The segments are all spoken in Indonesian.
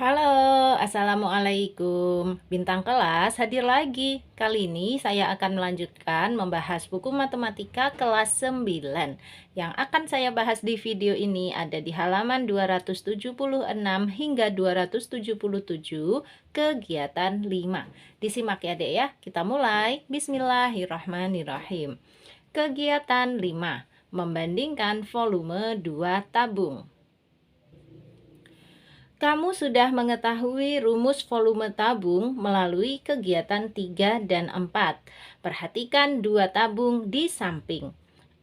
Halo, assalamualaikum. Bintang kelas hadir lagi. Kali ini saya akan melanjutkan membahas buku matematika kelas 9. Yang akan saya bahas di video ini ada di halaman 276 hingga 277, kegiatan 5. Disimak ya, Dek ya. Kita mulai. Bismillahirrahmanirrahim. Kegiatan 5. Membandingkan volume 2 tabung. Kamu sudah mengetahui rumus volume tabung melalui kegiatan 3 dan 4. Perhatikan dua tabung di samping.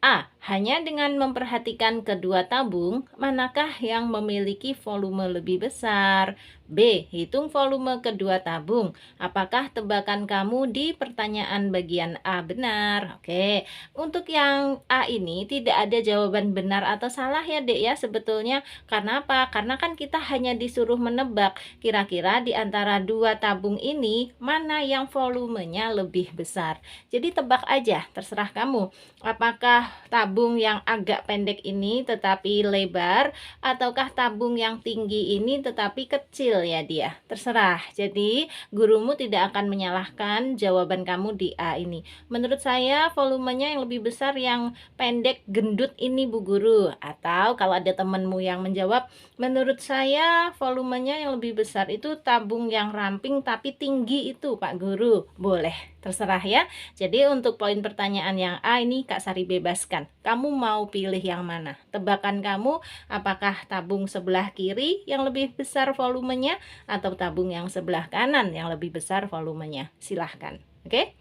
A. Hanya dengan memperhatikan kedua tabung, manakah yang memiliki volume lebih besar? B. Hitung volume kedua tabung. Apakah tebakan kamu di pertanyaan bagian A benar? Oke, untuk yang A ini tidak ada jawaban benar atau salah ya, Dek ya, sebetulnya. Karena apa? Karena kan kita hanya disuruh menebak kira-kira di antara dua tabung ini mana yang volumenya lebih besar. Jadi tebak aja, terserah kamu. Apakah tabung yang agak pendek ini tetapi lebar, ataukah tabung yang tinggi ini tetapi kecil ya dia? Terserah. Jadi gurumu tidak akan menyalahkan jawaban kamu di A ini. Menurut saya volumenya yang lebih besar yang pendek gendut ini, Bu Guru. Atau kalau ada temanmu yang menjawab, menurut saya volumenya yang lebih besar itu tabung yang ramping tapi tinggi itu, Pak Guru. Boleh, terserah ya. Jadi untuk poin pertanyaan yang A ini Kak Sari bebaskan. Kamu mau pilih yang mana? Tebakan kamu, apakah tabung sebelah kiri yang lebih besar volumenya atau tabung yang sebelah kanan yang lebih besar volumenya? Silahkan. Oke?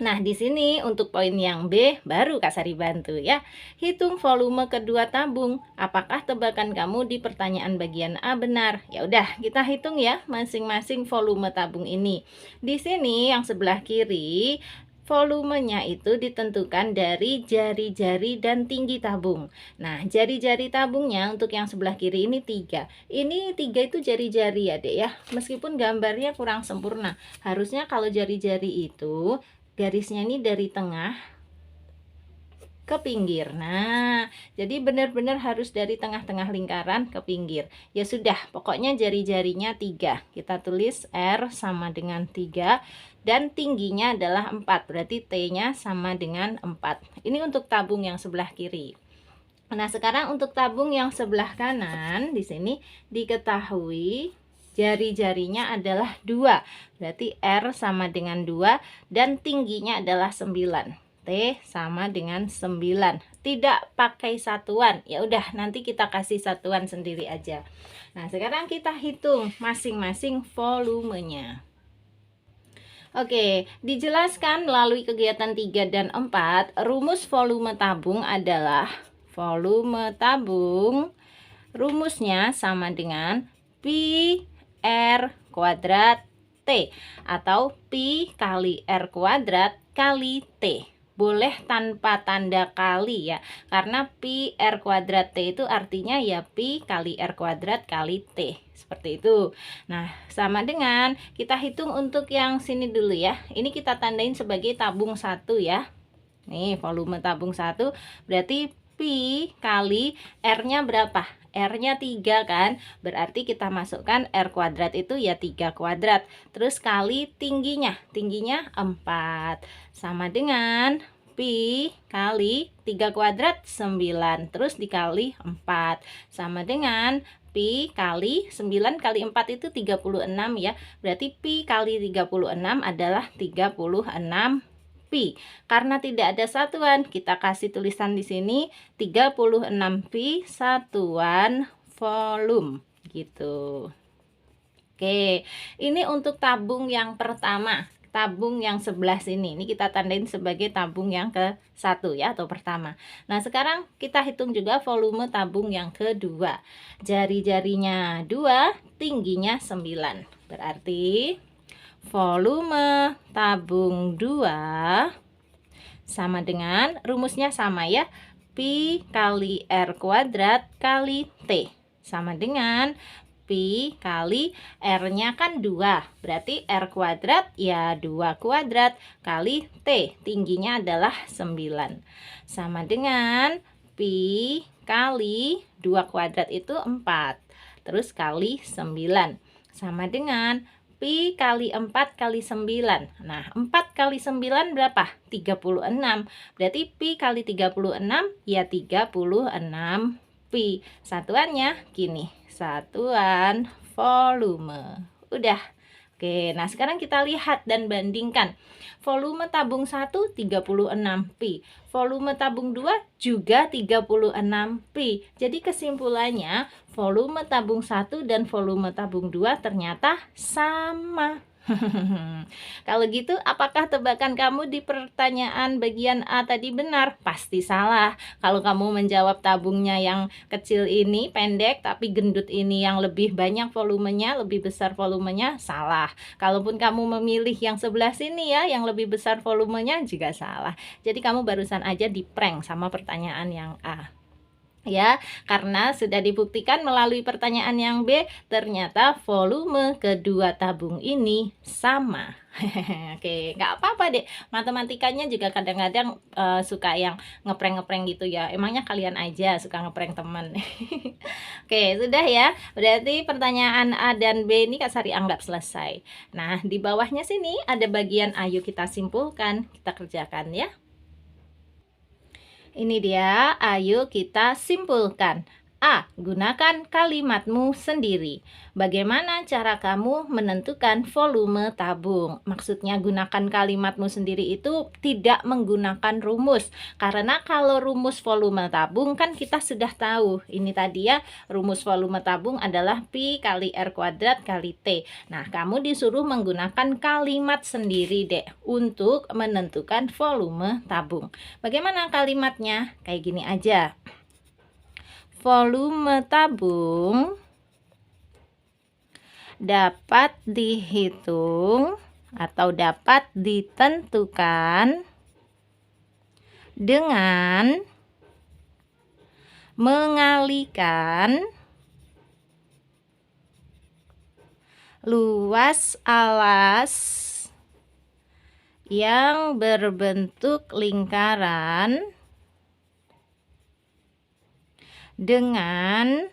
Nah, di sini untuk poin yang B baru Kak Sari bantu ya. Hitung volume kedua tabung. Apakah tebakan kamu di pertanyaan bagian A benar? Ya udah, kita hitung ya masing-masing volume tabung ini. Di sini yang sebelah kiri volumenya itu ditentukan dari jari-jari dan tinggi tabung. Nah, jari-jari tabungnya untuk yang sebelah kiri ini 3. Ini 3 itu jari-jari ya, Dek ya. Meskipun gambarnya kurang sempurna. Harusnya kalau jari-jari itu garisnya ini dari tengah ke pinggir. Nah, jadi benar-benar harus dari tengah-tengah lingkaran ke pinggir. Ya sudah, pokoknya jari-jarinya 3. Kita tulis R sama dengan 3 dan tingginya adalah 4. Berarti T-nya sama dengan 4. Ini untuk tabung yang sebelah kiri. Nah, sekarang untuk tabung yang sebelah kanan di sini diketahui jari-jarinya adalah 2. Berarti R sama dengan 2 dan tingginya adalah 9. T sama dengan 9. Tidak pakai satuan. Ya udah, nanti kita kasih satuan sendiri aja. Nah, sekarang kita hitung masing-masing volumenya. Oke, dijelaskan melalui kegiatan 3 dan 4, rumus volume tabung adalah volume tabung rumusnya sama dengan pi R kuadrat T atau pi kali R kuadrat kali T. Boleh tanpa tanda kali ya, karena pi R kuadrat T itu artinya ya pi kali R kuadrat kali T, seperti itu. Nah, sama dengan kita hitung untuk yang sini dulu ya. Ini kita tandain sebagai tabung 1 ya. Nih, volume tabung 1 berarti pi kali R-nya berapa? R-nya 3 kan? Berarti kita masukkan R kuadrat itu ya 3 kuadrat. Terus kali tingginya. Tingginya 4. Sama dengan pi kali 3 kuadrat 9. Terus dikali 4. Sama dengan pi kali 9 kali 4 itu 36 ya. Berarti pi kali 36 adalah 36 pi. Karena tidak ada satuan, kita kasih tulisan di sini 36 pi satuan volume gitu. Oke, ini untuk tabung yang pertama, tabung yang sebelah sini. Ini kita tandain sebagai tabung yang ke-1 ya, atau pertama. Nah, sekarang kita hitung juga volume tabung yang kedua. Jari-jarinya 2, tingginya 9. Berarti volume tabung 2 sama dengan rumusnya sama ya, pi kali R kuadrat kali T sama dengan pi kali R-nya kan 2. Berarti R kuadrat ya 2 kuadrat kali T, tingginya adalah 9. Sama dengan pi kali 2 kuadrat itu 4. Terus kali 9. sama dengan Pi kali 4 kali 9. Nah, 4 kali 9 berapa? 36. Berarti Pi kali 36 ya 36 Pi. Satuannya gini, satuan volume. Udah. Oke, nah sekarang kita lihat dan bandingkan. Volume tabung 1 36 Pi. Volume tabung 2 juga 36 Pi. Jadi kesimpulannya volume tabung 1 dan volume tabung 2 ternyata sama. Kalau gitu, apakah tebakan kamu di pertanyaan bagian A tadi benar? Pasti salah. Kalau kamu menjawab tabungnya yang kecil ini pendek, tapi gendut ini yang lebih banyak volumenya, lebih besar volumenya, salah. Kalaupun kamu memilih yang sebelah sini ya, yang lebih besar volumenya, juga salah. Jadi kamu barusan aja di prank sama pertanyaan yang A. Ya, karena sudah dibuktikan melalui pertanyaan yang B, ternyata volume kedua tabung ini sama. Oke, nggak apa-apa deh. Matematikanya juga kadang-kadang suka yang ngeprank-ngeprank gitu ya. Emangnya kalian aja suka ngeprank teman. Oke, sudah ya. Berarti pertanyaan A dan B ini Kak Sari anggap selesai. Nah, di bawahnya sini ada bagian ayo kita simpulkan. Kita kerjakan ya. Ini dia, ayo kita simpulkan. A. Gunakan kalimatmu sendiri. Bagaimana cara kamu menentukan volume tabung? Maksudnya gunakan kalimatmu sendiri itu tidak menggunakan rumus. Karena kalau rumus volume tabung kan kita sudah tahu. Ini tadi ya, rumus volume tabung adalah Pi kali R kuadrat kali T. Nah, kamu disuruh menggunakan kalimat sendiri deh untuk menentukan volume tabung. Bagaimana kalimatnya? Kayak gini aja. Volume tabung dapat dihitung atau dapat ditentukan dengan mengalihkan luas alas yang berbentuk lingkaran dengan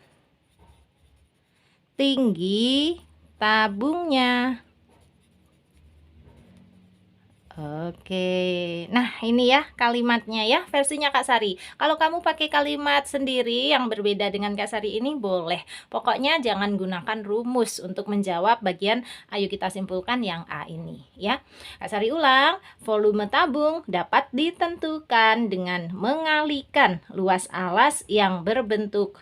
tinggi tabungnya. Oke, nah ini ya kalimatnya ya versinya Kak Sari. Kalau kamu pakai kalimat sendiri yang berbeda dengan Kak Sari ini boleh. Pokoknya jangan gunakan rumus untuk menjawab bagian ayo kita simpulkan yang A ini ya. Kak Sari ulang, volume tabung dapat ditentukan dengan mengalihkan luas alas yang berbentuk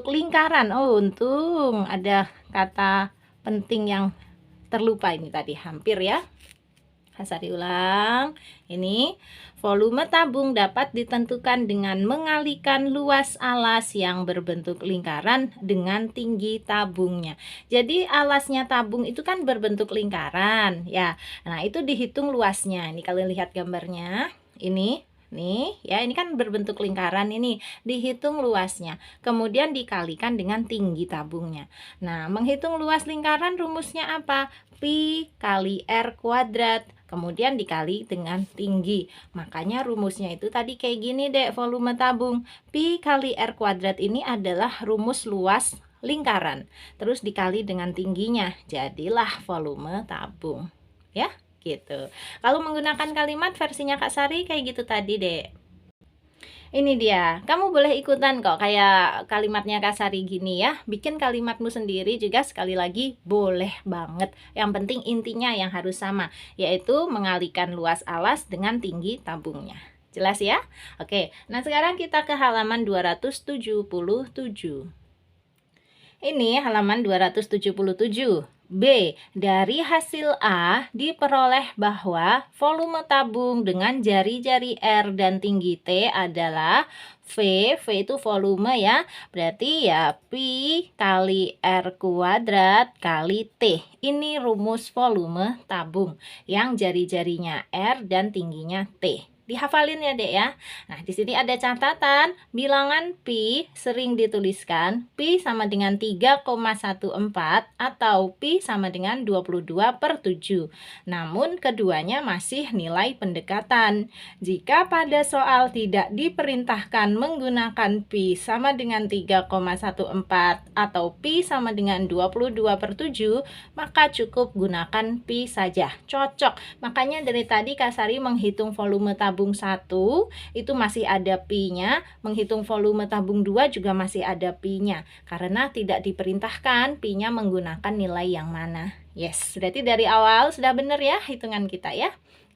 lingkaran. Oh, untung ada kata penting yang terlupa ini tadi, hampir ya. Sari ulang. Ini volume tabung dapat ditentukan dengan mengalihkan luas alas yang berbentuk lingkaran dengan tinggi tabungnya. Jadi alasnya tabung itu kan berbentuk lingkaran ya. Nah, itu dihitung luasnya. Ini kalian lihat gambarnya. Ini nih ya, ini kan berbentuk lingkaran, ini dihitung luasnya, kemudian dikalikan dengan tinggi tabungnya. Nah, menghitung luas lingkaran rumusnya apa? Pi kali R kuadrat, kemudian dikali dengan tinggi. Makanya rumusnya itu tadi kayak gini deh, volume tabung. Pi kali R kuadrat ini adalah rumus luas lingkaran, terus dikali dengan tingginya, jadilah volume tabung ya gitu. Kalau menggunakan kalimat versinya Kak Sari kayak gitu tadi deh. Ini dia, kamu boleh ikutan kok kayak kalimatnya Kak Sari gini ya. Bikin kalimatmu sendiri juga sekali lagi boleh banget. Yang penting intinya yang harus sama, yaitu mengalihkan luas alas dengan tinggi tabungnya. Jelas ya? Oke, nah sekarang kita ke halaman 277. Ini halaman 277. B. Dari hasil A diperoleh bahwa volume tabung dengan jari-jari R dan tinggi T adalah V itu volume ya, berarti ya Pi kali R kuadrat kali T. Ini rumus volume tabung yang jari-jarinya R dan tingginya T. Dihafalin ya, Dek ya. Nah, di sini ada catatan, bilangan pi sering dituliskan pi sama dengan 3,14 atau pi sama dengan 22/7. Namun keduanya masih nilai pendekatan. Jika pada soal tidak diperintahkan menggunakan pi sama dengan 3,14 atau pi sama dengan 22/7, maka cukup gunakan pi saja. Cocok. Makanya dari tadi Kak Sari menghitung volume tabung 1 itu masih ada pi-nya, menghitung volume tabung 2 juga masih ada pi-nya, karena tidak diperintahkan pi-nya menggunakan nilai yang mana. Yes, berarti dari awal sudah benar ya hitungan kita ya.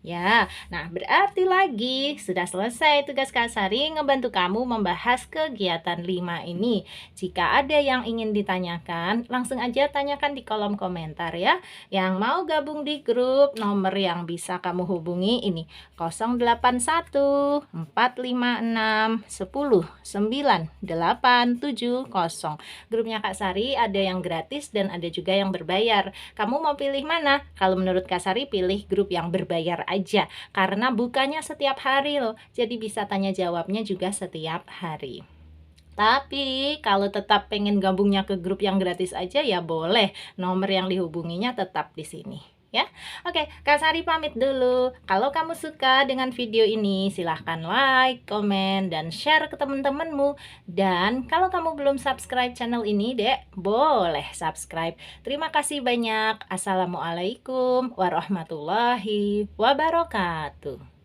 Ya, nah berarti lagi sudah selesai tugas Kak Sari ngebantu kamu membahas kegiatan 5 ini. Jika ada yang ingin ditanyakan, langsung aja tanyakan di kolom komentar ya. Yang mau gabung di grup, nomor yang bisa kamu hubungi ini 081 456 10 9870. Grupnya Kak Sari ada yang gratis dan ada juga yang berbayar. Kamu mau pilih mana? Kalau menurut Kak Sari pilih grup yang berbayar aja, karena bukanya setiap hari loh, jadi bisa tanya jawabnya juga setiap hari. Tapi kalau tetap pengen gabungnya ke grup yang gratis aja ya boleh, nomor yang dihubunginya tetap di sini ya. Oke, Kak Sari pamit dulu. Kalau kamu suka dengan video ini, silahkan like, komen, dan share ke teman-temanmu. Dan kalau kamu belum subscribe channel ini, Dek, boleh subscribe. Terima kasih banyak. Assalamualaikum warahmatullahi wabarakatuh.